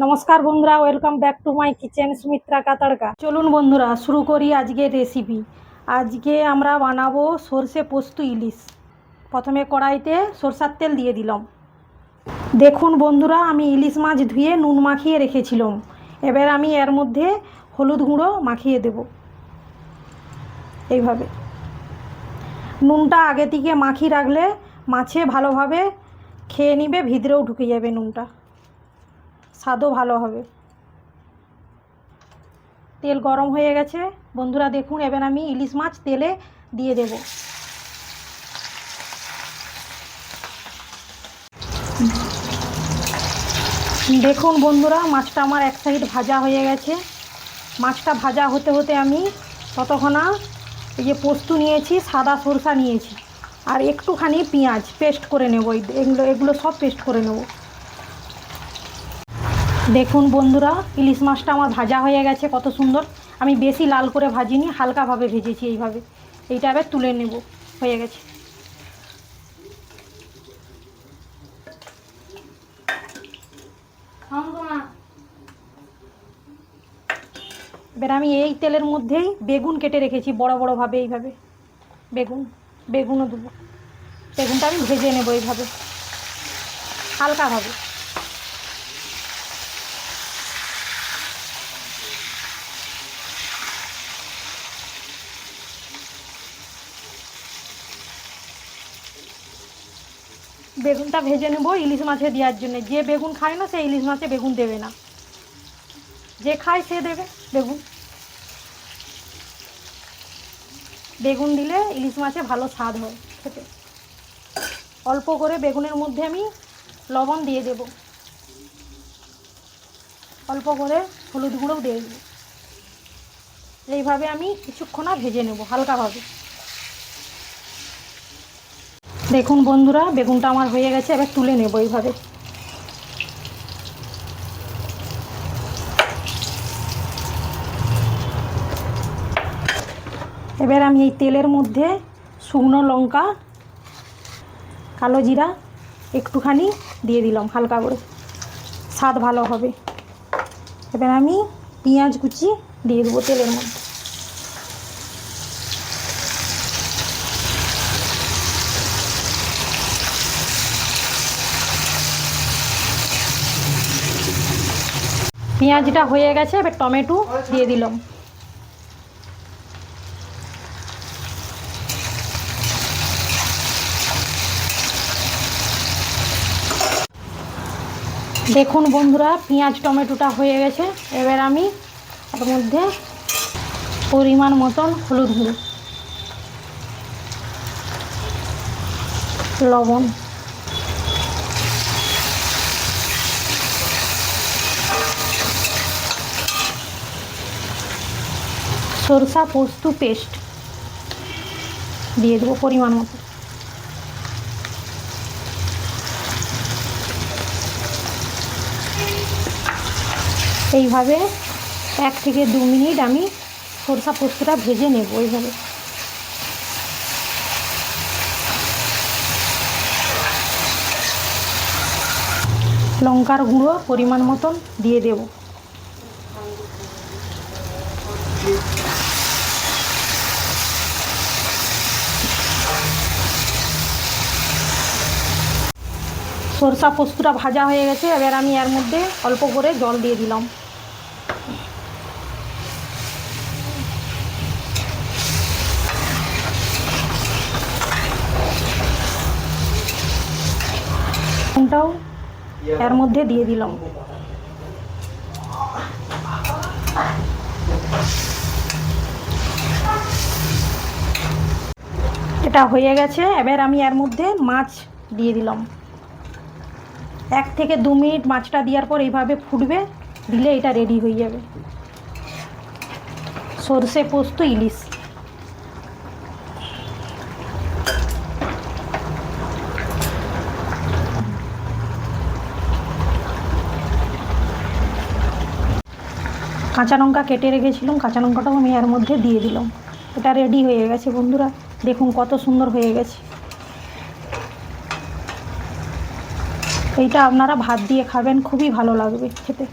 नमस्कार बंधुरा welcome back to my kitchen Sumitra का तड़का। चलुन बंधुरा शुरू करी आजके रेसिपि। आज के आमरा बानाबो सर्षे पोस्त इलिश। प्रथमे कड़ाईते सर्षार तेल दिए दिलाम। देखुन बंधुरा आमी इलिश माछ धुए नुन माखिए रेखेछिलाम। एबार आमी एर मध्य हलुद गुঁড়ো माखिए देब। এইভাবে নুনটা आगे থেকে মাখিয়ে রাখলে মাছে ভালোভাবে খেয়ে নিবে, ভিতরেও ঢুকে যাবে নুনটা, স্বাদও ভালো হবে। তেল গরম হয়ে গেছে বন্ধুরা, দেখুন এবার আমি ইলিশ মাছ তেলে দিয়ে দেব। দেখুন বন্ধুরা মাছটা আমার এক সাইড ভাজা হয়ে গেছে। মাছটা ভাজা হতে হতে আমি ততক্ষণা এই যে পোস্ত নিয়েছি, সাদা সরষা নিয়েছি, আর একটুখানি পেঁয়াজ পেস্ট করে নেব। এগুলো সব পেস্ট করে নেব। দেখুন বন্ধুরা ইলিশ মাছটা আমার ভাজা হয়ে গেছে কত সুন্দর। আমি বেশি লাল করে ভাজিনি, হালকাভাবে ভেজেছি এইভাবে। এইটা এবার তুলে নেব, হয়ে গেছে। এবার আমি এই তেলের মধ্যেই বেগুন কেটে রেখেছি বড় বড়ভাবে, এইভাবে বেগুনও দেবো। বেগুনটা আমি ভেজে নেব এইভাবে হালকাভাবে। বেগুনটা ভেজে নেব ইলিশ মাছে দেওয়ার জন্য। যে বেগুন খায় না সে ইলিশ মাছে বেগুন দেবে না, যে খায় সে দেবে বেগুন। বেগুন দিলে ইলিশ মাছে ভালো স্বাদ হয় খেতে। অল্প করে বেগুনের মধ্যে আমি লবণ দিয়ে দেব, অল্প করে হলুদ গুঁড়োও দিয়ে দেব। এইভাবে আমি কিছুক্ষণ ভেজে নেব হালকাভাবে। দেখুন বন্ধুরা বেগুনটা আমার হয়ে গেছে, এবার তুলে নেব এইভাবে। এবার আমি এই তেলের মধ্যে শুকনো লঙ্কা, কালো জিরা একটুখানি দিয়ে দিলাম হালকা করে, স্বাদ ভালো হবে। এবার আমি পেঁয়াজ কুচি দিয়ে দেবো তেলের মধ্যে। পেঁয়াজটা হয়ে গেছে, এবার টমেটো দিয়ে দিলাম। দেখুন বন্ধুরা পেঁয়াজ টমেটোটা হয়ে গেছে। এবার আমি এর মধ্যে পরিমাণ মতন হলুদ গুঁড়ো, লবণ, সরষা পোস্ত পেস্ট দিয়ে দেবো পরিমাণ মতো। এইভাবে 1 থেকে 2 মিনিট আমি সরষা পোস্তটা ভেজে নেব এইভাবে। লঙ্কার গুঁড়ো পরিমাণ মতন দিয়ে দেব। সরষা পোস্তটা ভাজা হয়ে গেছে, এবার আমি এর মধ্যে অল্প করে জল দিয়ে দিলাম। এটাও এর মধ্যে দিয়ে দিলাম। এটা হয়ে গেছে, এবার আমি এর মধ্যে মাছ দিয়ে দিলাম। 1 থেকে 2 মিনিট মাছটা দেওয়ার পর এইভাবে ফুটবে, দিলে এটা রেডি হয়ে যাবে সরষে পোস্ত ইলিশ। কাঁচা লঙ্কা কেটে রেখেছিলাম, কাঁচা লঙ্কাটাও আমি এর মধ্যে দিয়ে দিলাম। এটা রেডি হয়ে গেছে বন্ধুরা, দেখুন কত সুন্দর হয়ে গেছে। এইটা আপনারা ভাত দিয়ে খাবেন, খুবই ভালো লাগবে খেতে।